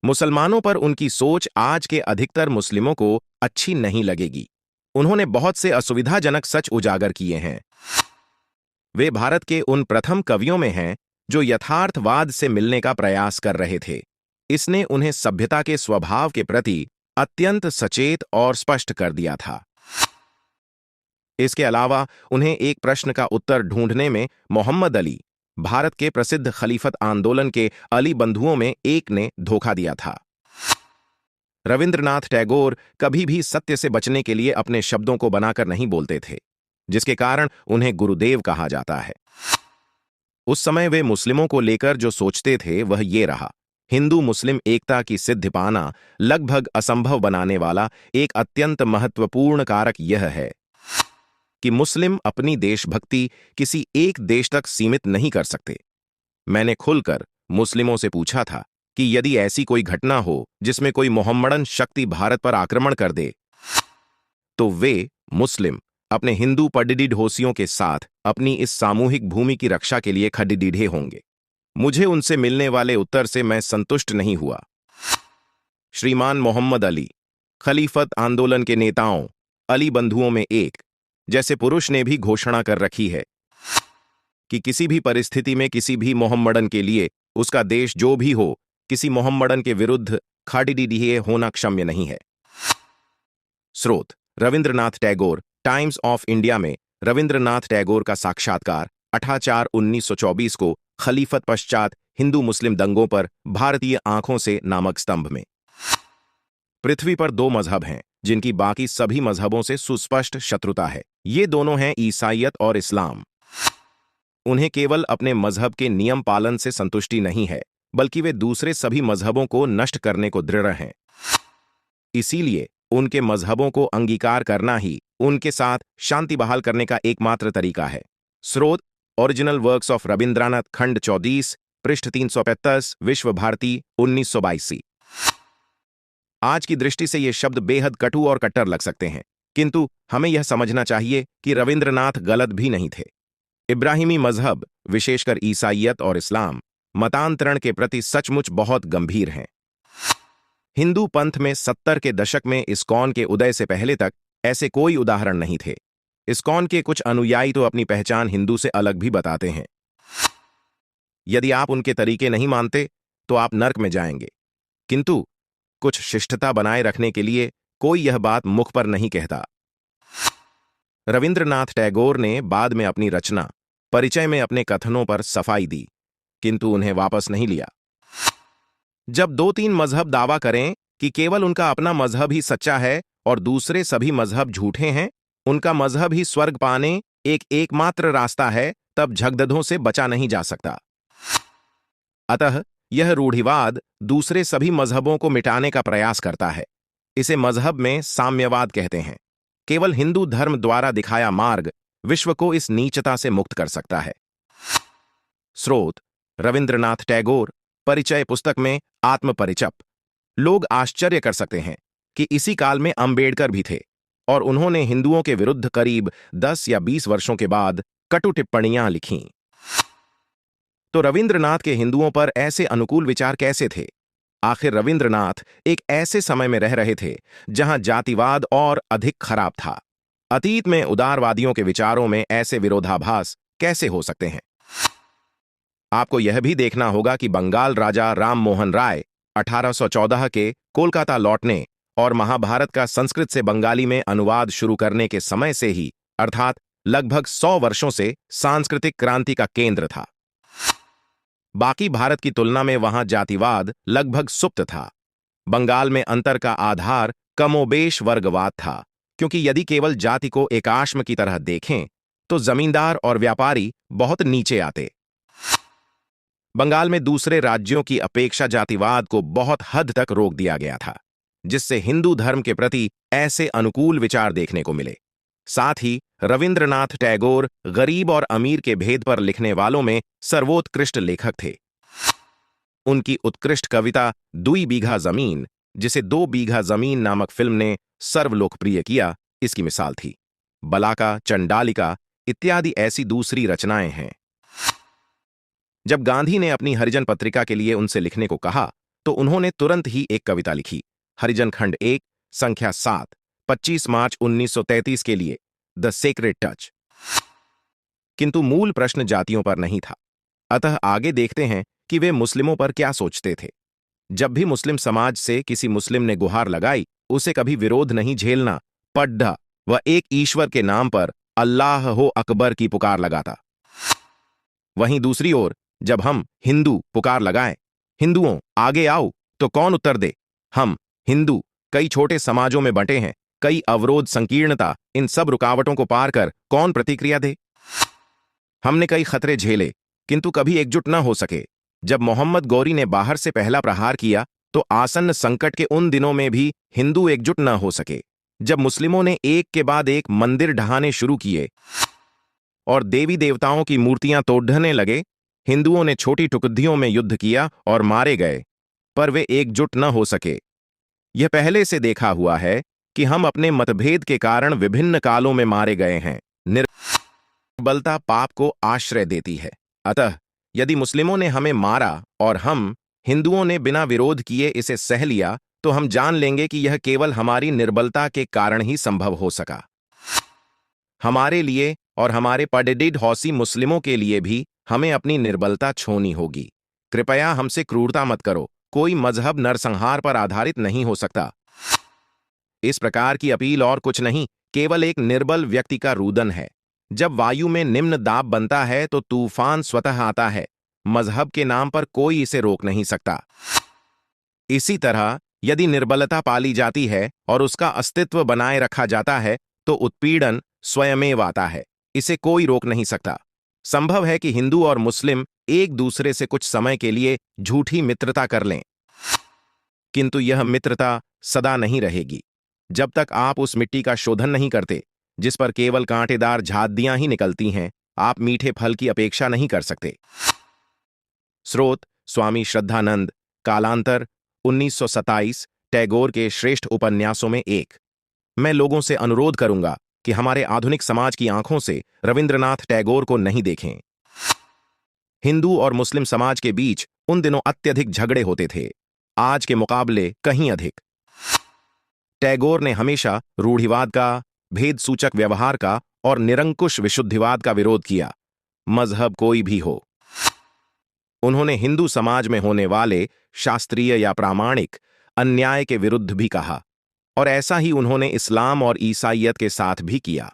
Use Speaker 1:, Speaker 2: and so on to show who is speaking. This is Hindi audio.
Speaker 1: मुसलमानों पर उनकी सोच आज के अधिकतर मुस्लिमों को अच्छी नहीं लगेगी। उन्होंने बहुत से असुविधाजनक सच उजागर किए हैं। वे भारत के उन प्रथम कवियों में हैं जो यथार्थवाद से मिलने का प्रयास कर रहे थे। इसने उन्हें सभ्यता के स्वभाव के प्रति अत्यंत सचेत और स्पष्ट कर दिया था। इसके अलावा उन्हें एक प्रश्न का उत्तर ढूंढने में मोहम्मद अली, भारत के प्रसिद्ध खलीफत आंदोलन के अली बंधुओं में एक ने धोखा दिया था। रविंद्रनाथ टैगोर कभी भी सत्य से बचने के लिए अपने शब्दों को बनाकर नहीं बोलते थे, जिसके कारण उन्हें गुरुदेव कहा जाता है। उस समय वे मुस्लिमों को लेकर जो सोचते थे वह ये रहा: हिंदू मुस्लिम एकता की सिद्धि पाना लगभग असंभव बनाने वाला एक अत्यंत महत्वपूर्ण कारक यह है कि मुस्लिम अपनी देशभक्ति किसी एक देश तक सीमित नहीं कर सकते। मैंने खुलकर मुस्लिमों से पूछा था कि यदि ऐसी कोई घटना हो जिसमें कोई मोहम्मडन शक्ति भारत पर आक्रमण कर दे, तो वे मुस्लिम अपने हिंदू पडिडीढोसियों के साथ अपनी इस सामूहिक भूमि की रक्षा के लिए खड़ीडीढे होंगे। मुझे उनसे मिलने वाले उत्तर से मैं संतुष्ट नहीं हुआ। श्रीमान मोहम्मद अली, खलीफत आंदोलन के नेताओं, अली बंधुओं में एक जैसे पुरुष ने भी घोषणा कर रखी है कि किसी भी परिस्थिति में किसी भी मोहम्मडन के लिए उसका देश जो भी हो, किसी मोहम्मडन के विरुद्ध खड़ीडीढे होना क्षम्य नहीं है। स्रोत: Rabindranath Tagore, times of India में रविंद्रनाथ टैगोर का साक्षात्कार 18/4/1924 को खलीफत पश्चात हिंदू मुस्लिम दंगों पर भारतीय आंखों से नामक स्तंभ में। पृथ्वी पर दो मजहब हैं जिनकी बाकी सभी मजहबों से सुस्पष्ट शत्रुता है। ये दोनों हैं ईसाईयत और इस्लाम। उन्हें केवल अपने मजहब के नियम पालन से संतुष्टि नहीं है, बल्कि वे दूसरे सभी मजहबों को नष्ट करने को दृढ़ हैं। इसीलिए उनके मजहबों को अंगीकार करना ही उनके साथ शांति बहाल करने का एकमात्र तरीका है। स्रोत: ओरिजिनल वर्क्स ऑफ रविंद्रनाथ, खंड 34, पृष्ठ 335, विश्व भारती 1982। आज की दृष्टि से ये शब्द बेहद कटु और कट्टर लग सकते हैं, किंतु हमें यह समझना चाहिए कि रविंद्रनाथ गलत भी नहीं थे। इब्राहिमी मजहब, विशेषकर ईसाईयत और इस्लाम, मतांतरण के प्रति सचमुच बहुत गंभीर हैं। हिंदू पंथ में 70 के दशक में इस्कॉन के उदय से पहले तक ऐसे कोई उदाहरण नहीं थे। इस्कॉन के कुछ अनुयायी तो अपनी पहचान हिंदू से अलग भी बताते हैं। यदि आप उनके तरीके नहीं मानते तो आप नर्क में जाएंगे, किंतु कुछ शिष्टता बनाए रखने के लिए कोई यह बात मुख पर नहीं कहता। रविंद्रनाथ टैगोर ने बाद में अपनी रचना परिचय में अपने कथनों पर सफाई दी, किंतु उन्हें वापस नहीं लिया। जब 2-3 मजहब दावा करें कि केवल उनका अपना मजहब ही सच्चा है और दूसरे सभी मजहब झूठे हैं, उनका मजहब ही स्वर्ग पाने एक एकमात्र रास्ता है, तब झगड़ों से बचा नहीं जा सकता। अतः यह रूढ़िवाद दूसरे सभी मजहबों को मिटाने का प्रयास करता है। इसे मजहब में साम्यवाद कहते हैं। केवल हिंदू धर्म द्वारा दिखाया मार्ग विश्व को इस नीचता से मुक्त कर सकता है। स्रोत: रविंद्रनाथ टैगोर, परिचय पुस्तक में आत्मपरिचय। लोग आश्चर्य कर सकते हैं कि इसी काल में अंबेडकर भी थे और उन्होंने हिंदुओं के विरुद्ध करीब 10 या 20 वर्षों के बाद कटु टिप्पणियां लिखीं। तो रविंद्रनाथ के हिंदुओं पर ऐसे अनुकूल विचार कैसे थे? आखिर रविंद्रनाथ एक ऐसे समय में रह रहे थे जहां जातिवाद और अधिक खराब था। अतीत में उदारवादियों के विचारों में ऐसे विरोधाभास कैसे हो सकते हैं? आपको यह भी देखना होगा कि बंगाल राजा राम मोहन राय 1814 के कोलकाता लौटने और महाभारत का संस्कृत से बंगाली में अनुवाद शुरू करने के समय से ही, अर्थात लगभग 100 वर्षों से सांस्कृतिक क्रांति का केंद्र था। बाकी भारत की तुलना में वहां जातिवाद लगभग सुप्त था। बंगाल में अंतर का आधार कमोबेश वर्गवाद था, क्योंकि यदि केवल जाति को एकाश्म की तरह देखें तो जमींदार और व्यापारी बहुत नीचे आते। बंगाल में दूसरे राज्यों की अपेक्षा जातिवाद को बहुत हद तक रोक दिया गया था, जिससे हिंदू धर्म के प्रति ऐसे अनुकूल विचार देखने को मिले। साथ ही रविंद्रनाथ टैगोर गरीब और अमीर के भेद पर लिखने वालों में सर्वोत्कृष्ट लेखक थे। उनकी उत्कृष्ट कविता 2 बीघा जमीन, जिसे 2 बीघा जमीन नामक फिल्म ने सर्वलोकप्रिय किया, इसकी मिसाल थी। बलाका, चंडालिका इत्यादि ऐसी दूसरी रचनाएं हैं। जब गांधी ने अपनी हरिजन पत्रिका के लिए उनसे लिखने को कहा, तो उन्होंने तुरंत ही एक कविता लिखी, हरिजन खंड 1, संख्या 7, 25 मार्च 1933 के लिए, द सेक्रेड टच। किंतु मूल प्रश्न जातियों पर नहीं था। अतः आगे देखते हैं कि वे मुस्लिमों पर क्या सोचते थे। जब भी मुस्लिम समाज से किसी मुस्लिम ने गुहार लगाई, उसे कभी विरोध नहीं झेलना, पढ़ा, वह एक ईश्वर के नाम पर अल्लाह हो अकबर की पुकार लगाता। वहीं दूसरी ओर जब हम हिंदू पुकार लगाएं, हिंदुओं आगे आओ, तो कौन उत्तर दे? हम हिंदू कई छोटे समाजों में बंटे हैं, कई अवरोध, संकीर्णता, इन सब रुकावटों को पार कर कौन प्रतिक्रिया दे? हमने कई खतरे झेले, किंतु कभी एकजुट न हो सके। जब मोहम्मद गौरी ने बाहर से पहला प्रहार किया, तो आसन्न संकट के उन दिनों में भी हिंदू एकजुट न हो सके। जब मुस्लिमों ने एक के बाद एक मंदिर ढहाने शुरू किए और देवी देवताओं की मूर्तियां तोड़ने लगे, हिंदुओं ने छोटी टुकड़ियों में युद्ध किया और मारे गए, पर वे एकजुट न हो सके। यह पहले से देखा हुआ है कि हम अपने मतभेद के कारण विभिन्न कालों में मारे गए हैं। निर्बलता पाप को आश्रय देती है। अतः यदि मुस्लिमों ने हमें मारा और हम हिंदुओं ने बिना विरोध किए इसे सह लिया, तो हम जान लेंगे कि यह केवल हमारी निर्बलता के कारण ही संभव हो सका। हमारे लिए और हमारे पढ़े हौसी मुस्लिमों के लिए भी हमें अपनी निर्बलता छोड़नी होगी। कृपया हमसे क्रूरता मत करो। कोई मजहब नरसंहार पर आधारित नहीं हो सकता। इस प्रकार की अपील और कुछ नहीं, केवल एक निर्बल व्यक्ति का रुदन है। जब वायु में निम्न दाब बनता है तो तूफान स्वतः आता है। मजहब के नाम पर कोई इसे रोक नहीं सकता। इसी तरह यदि निर्बलता पाली जाती है और उसका अस्तित्व बनाए रखा जाता है, तो उत्पीड़न स्वयमेव आता है। इसे कोई रोक नहीं सकता। संभव है कि हिंदू और मुस्लिम एक दूसरे से कुछ समय के लिए झूठी मित्रता कर लें, किंतु यह मित्रता सदा नहीं रहेगी। जब तक आप उस मिट्टी का शोधन नहीं करते जिस पर केवल कांटेदार झादियां ही निकलती हैं, आप मीठे फल की अपेक्षा नहीं कर सकते। स्रोत स्वामी श्रद्धानंद, कालांतर 1927, टैगोर के श्रेष्ठ उपन्यासों में एक। मैं लोगों से अनुरोध करूंगा कि हमारे आधुनिक समाज की आंखों से रविंद्रनाथ टैगोर को नहीं देखें। हिंदू और मुस्लिम समाज के बीच उन दिनों अत्यधिक झगड़े होते थे, आज के मुकाबले कहीं अधिक। टैगोर ने हमेशा रूढ़िवाद का, भेद सूचक व्यवहार का और निरंकुश विशुद्धिवाद का विरोध किया, मजहब कोई भी हो। उन्होंने हिंदू समाज में होने वाले शास्त्रीय या प्रामाणिक अन्याय के विरुद्ध भी कहा, और ऐसा ही उन्होंने इस्लाम और ईसाईयत के साथ भी किया।